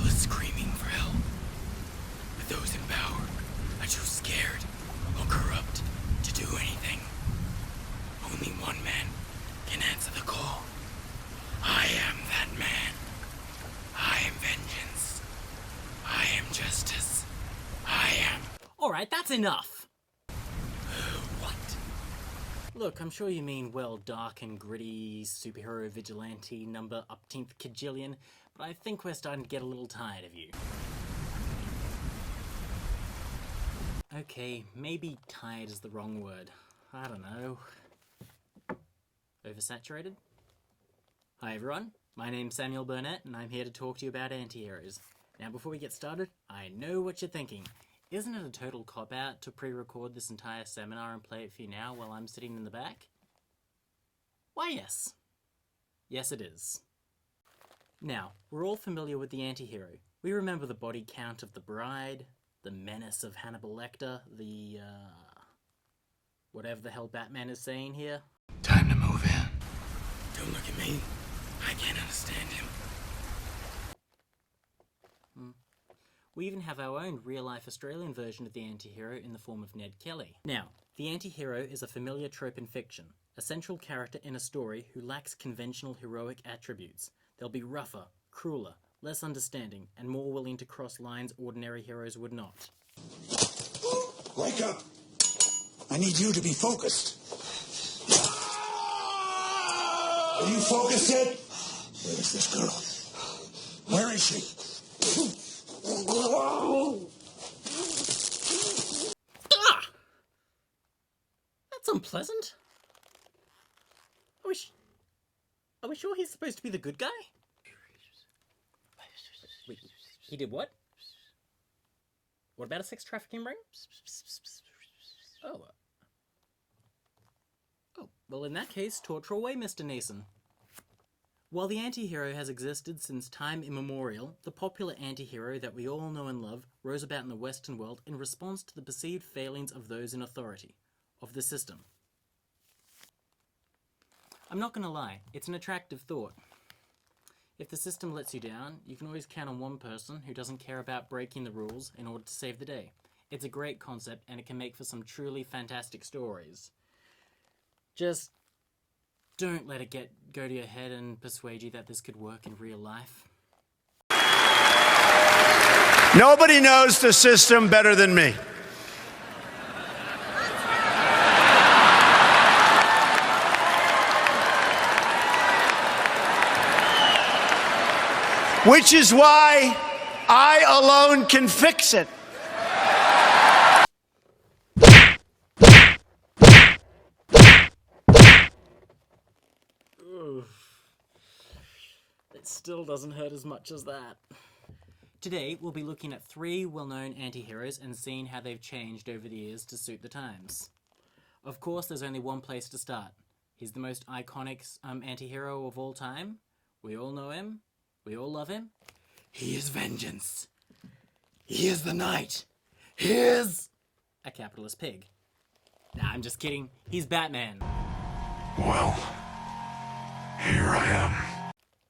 people are screaming for help, but those in power are too scared or corrupt to do anything. Only one man can answer the call. I am that man. I am vengeance. I am justice. I am... Alright, that's enough! What? Look, I'm sure you mean, well, dark and gritty, superhero vigilante, number upteenth kajillion, but I think we're starting to get a little tired of you. Okay, maybe tired is the wrong word. I don't know. Oversaturated? Hi everyone, my name's Samuel Burnett and I'm here to talk to you about anti-heroes. Now before we get started, I know what you're thinking. Isn't it a total cop-out to pre-record this entire seminar and play it for you now while I'm sitting in the back? Why yes. Yes it is. Now, we're all familiar with the anti-hero. We remember the body count of the bride, the menace of Hannibal Lecter, the, whatever the hell Batman is saying here. Time to move in. Don't look at me. I can't understand him. We even have our own real-life Australian version of the anti-hero in the form of Ned Kelly. Now, the anti-hero is a familiar trope in fiction, a central character in a story who lacks conventional heroic attributes. They'll be rougher, crueler, less understanding, and more willing to cross lines ordinary heroes would not. Wake up! I need you to be focused. Are you focused yet? Where is this girl? Where is she? Ah! That's unpleasant. Are we sure he's supposed to be the good guy? Wait, he did what? What about a sex trafficking ring? Oh. Oh, well in that case, torture away, Mr. Nason. While the anti-hero has existed since time immemorial, the popular anti-hero that we all know and love rose about in the Western world in response to the perceived failings of those in authority, of the system. I'm not gonna lie, it's an attractive thought. If the system lets you down, you can always count on one person who doesn't care about breaking the rules in order to save the day. It's a great concept and it can make for some truly fantastic stories. Just don't let it go to your head and persuade you that this could work in real life. Nobody knows the system better than me. Which is why I alone can fix it. It still doesn't hurt as much as that. Today, we'll be looking at 3 well-known anti-heroes and seeing how they've changed over the years to suit the times. Of course, there's only one place to start. He's the most iconic anti-hero of all time. We all know him. We all love him. He is vengeance. He is the night. He is... a capitalist pig. Nah, I'm just kidding. He's Batman. Well, here I am.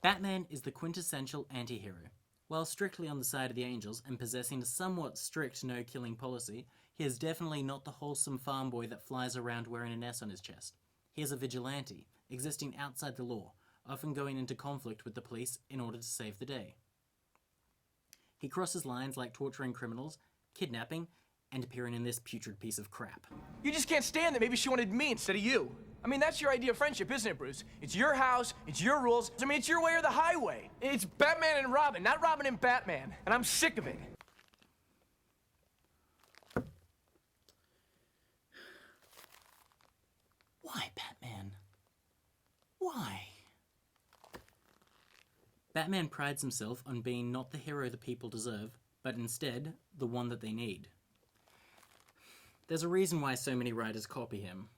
Batman is the quintessential anti-hero. While strictly on the side of the angels and possessing a somewhat strict no-killing policy, he is definitely not the wholesome farm boy that flies around wearing an S on his chest. He is a vigilante, existing outside the law, often going into conflict with the police in order to save the day. He crosses lines like torturing criminals, kidnapping, and appearing in this putrid piece of crap. You just can't stand that maybe she wanted me instead of you. I mean, that's your idea of friendship, isn't it, Bruce? It's your house, it's your rules. I mean, it's your way or the highway. It's Batman and Robin, not Robin and Batman. And I'm sick of it. Why, Batman? Why? Batman prides himself on being not the hero the people deserve, but instead, the one that they need. There's a reason why so many writers copy him.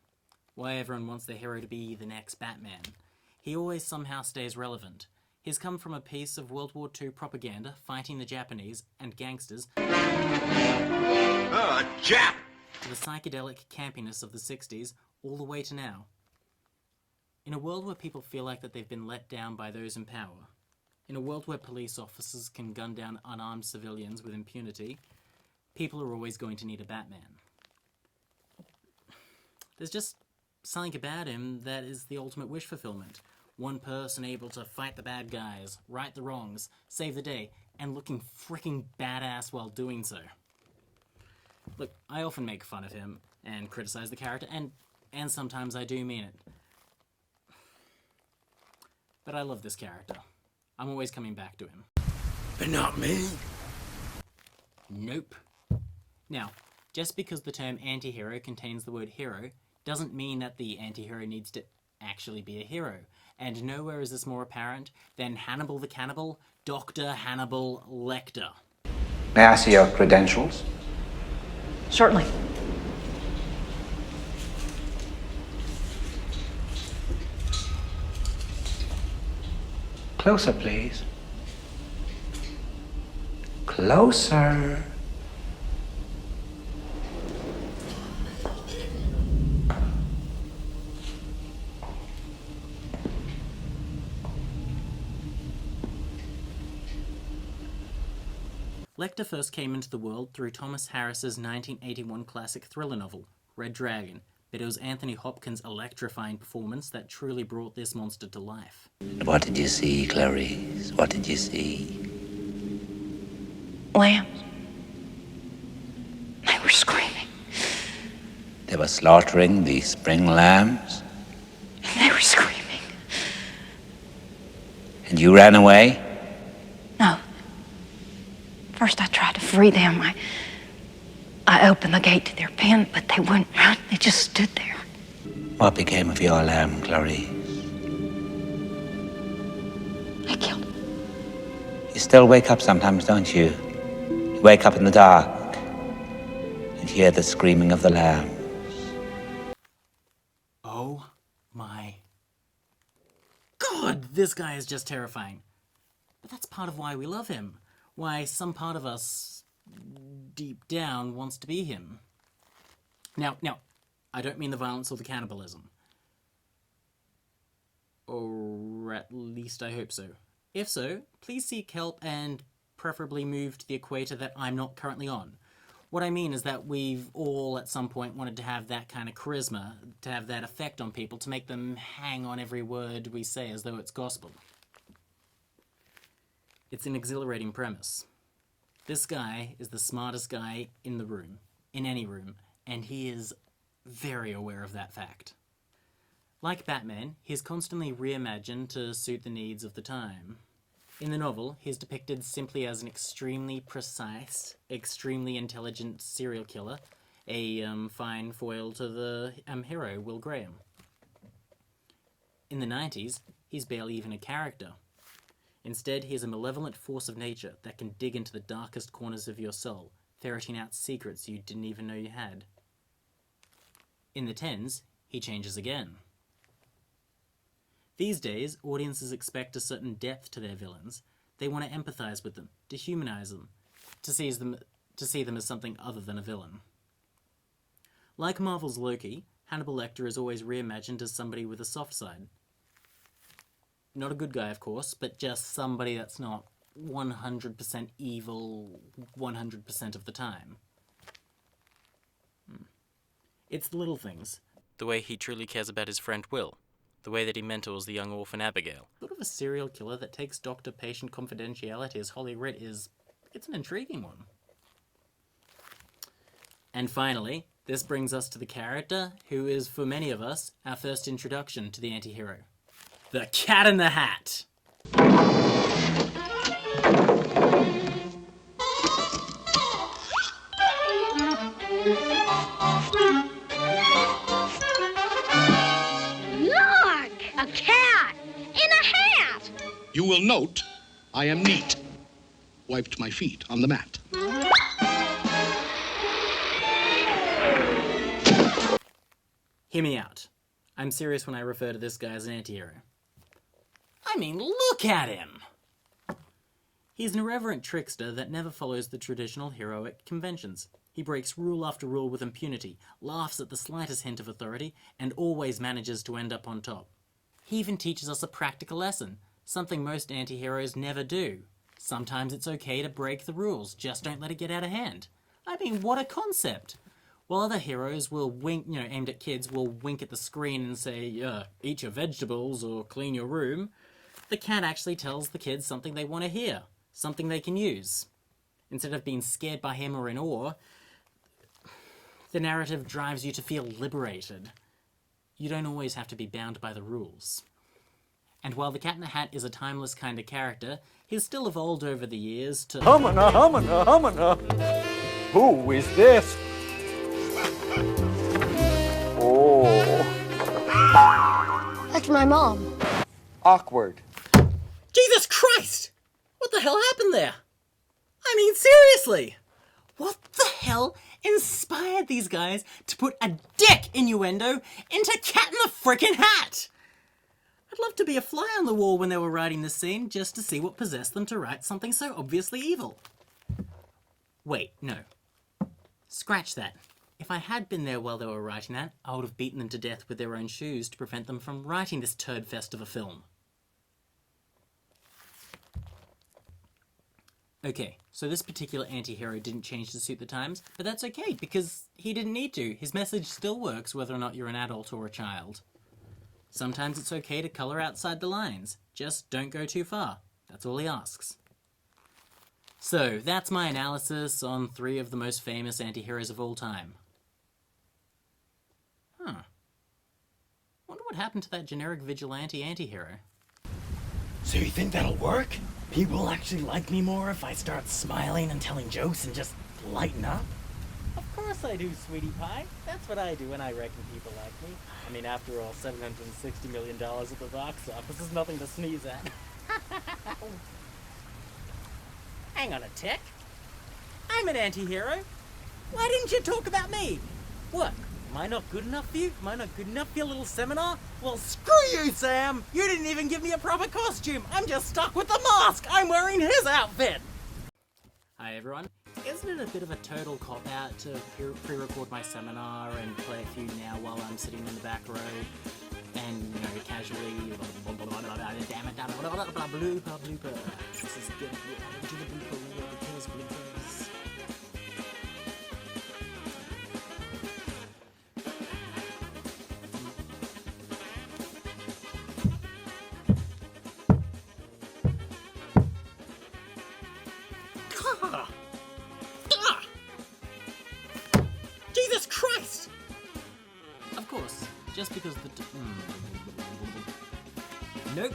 Why everyone wants their hero to be the next Batman. He always somehow stays relevant. He's come from a piece of World War II propaganda fighting the Japanese and gangsters Jap! to the psychedelic campiness of the 60s all the way to now. In a world where people feel like that they've been let down by those in power, In a world where police officers can gun down unarmed civilians with impunity, people are always going to need a Batman. There's just something about him that is the ultimate wish fulfillment. One person able to fight the bad guys, right the wrongs, save the day, and looking freaking badass while doing so. Look, I often make fun of him and criticize the character, and sometimes I do mean it. But I love this character. I'm always coming back to him. But not me. Nope. Now, just because the term anti-hero contains the word hero doesn't mean that the anti-hero needs to actually be a hero. And nowhere is this more apparent than Hannibal the Cannibal, Dr. Hannibal Lecter. May I see your credentials? Certainly. Closer, please. Closer. Lecter first came into the world through Thomas Harris's 1981 classic thriller novel, Red Dragon, but it was Anthony Hopkins' electrifying performance that truly brought this monster to life. What did you see, Clarice? What did you see? Lambs. They were screaming. They were slaughtering the spring lambs, They were screaming. and you ran away? No. First I tried to free them. I opened the gate to their pen, but they wouldn't run. They just stood there. What became of your lamb, Clarice? I killed them. You still wake up sometimes, don't you? You wake up in the dark and hear the screaming of the lambs. Oh my God, this guy is just terrifying. But that's part of why we love him. Why some part of us, deep down, wants to be him. Now, I don't mean the violence or the cannibalism. Or at least I hope so. If so, please seek help and preferably move to the equator that I'm not currently on. What I mean is that we've all at some point wanted to have that kind of charisma, to have that effect on people, to make them hang on every word we say as though it's gospel. It's an exhilarating premise. This guy is the smartest guy in the room, in any room, and he is very aware of that fact. Like Batman, he is constantly reimagined to suit the needs of the time. In the novel, he is depicted simply as an extremely precise, extremely intelligent serial killer, a fine foil to the hero, Will Graham. In the 90s, he's barely even a character. Instead, he is a malevolent force of nature that can dig into the darkest corners of your soul, ferreting out secrets you didn't even know you had. In the 10s, he changes again. These days, audiences expect a certain depth to their villains. They want to empathize with them, to humanize them, to see them as something other than a villain. Like Marvel's Loki, Hannibal Lecter is always reimagined as somebody with a soft side. Not a good guy, of course, but just somebody that's not 100% evil 100% of the time. It's the little things. The way he truly cares about his friend Will. The way that he mentors the young orphan Abigail. Sort of a serial killer that takes doctor-patient confidentiality as Holy Writ it's an intriguing one. And finally, this brings us to the character who is, for many of us, our first introduction to the anti-hero. The Cat in the Hat! Look! A cat! In a hat! You will note I am neat. Wiped my feet on the mat. Hear me out. I'm serious when I refer to this guy as an anti-hero. I mean, look at him! He's an irreverent trickster that never follows the traditional heroic conventions. He breaks rule after rule with impunity, laughs at the slightest hint of authority, and always manages to end up on top. He even teaches us a practical lesson. something most anti-heroes never do. Sometimes it's okay to break the rules, just don't let it get out of hand. I mean, what a concept! While other heroes will wink, aimed at kids, will wink at the screen and say, eat your vegetables or clean your room, the cat actually tells the kids something they want to hear, something they can use. Instead of being scared by him or in awe, the narrative drives you to feel liberated. You don't always have to be bound by the rules. And while the Cat in the Hat is a timeless kind of character, he's still evolved over the years to... Humana, humana, humana. Who is this? Oh. That's my mom. Awkward. Jesus Christ! What the hell happened there? I mean, seriously! What the hell inspired these guys to put a dick innuendo into Cat in the frickin' Hat? I'd love to be a fly on the wall when they were writing this scene, just to see what possessed them to write something so obviously evil. Wait, no. Scratch that. If I had been there while they were writing that, I would have beaten them to death with their own shoes to prevent them from writing this turd fest of a film. Okay, so this particular anti-hero didn't change to suit the times, but that's okay, because he didn't need to. His message still works whether or not you're an adult or a child. Sometimes it's okay to colour outside the lines. Just don't go too far. That's all he asks. So, that's my analysis on 3 of the most famous anti-heroes of all time. Wonder what happened to that generic vigilante anti-hero. So you think that'll work? People will actually like me more if I start smiling and telling jokes and just lighten up? Of course I do, sweetie pie. That's what I do when I reckon people like me. I mean, after all, $760 million at the box office is nothing to sneeze at. Hang on a tick. I'm an anti-hero. Why didn't you talk about me? What? Am I not good enough for you? Am I not good enough for your little seminar? Well, screw you, Sam! You didn't even give me a proper costume! I'm just stuck with the mask! I'm wearing his outfit! Hi, everyone. Isn't it a bit of a total cop-out to pre-record my seminar and play a few now while I'm sitting in the back row and, casually... Damn it, blooper. This is good. Do the blooper reel because bloopers. Jesus Christ! Of course, just because the... Nope.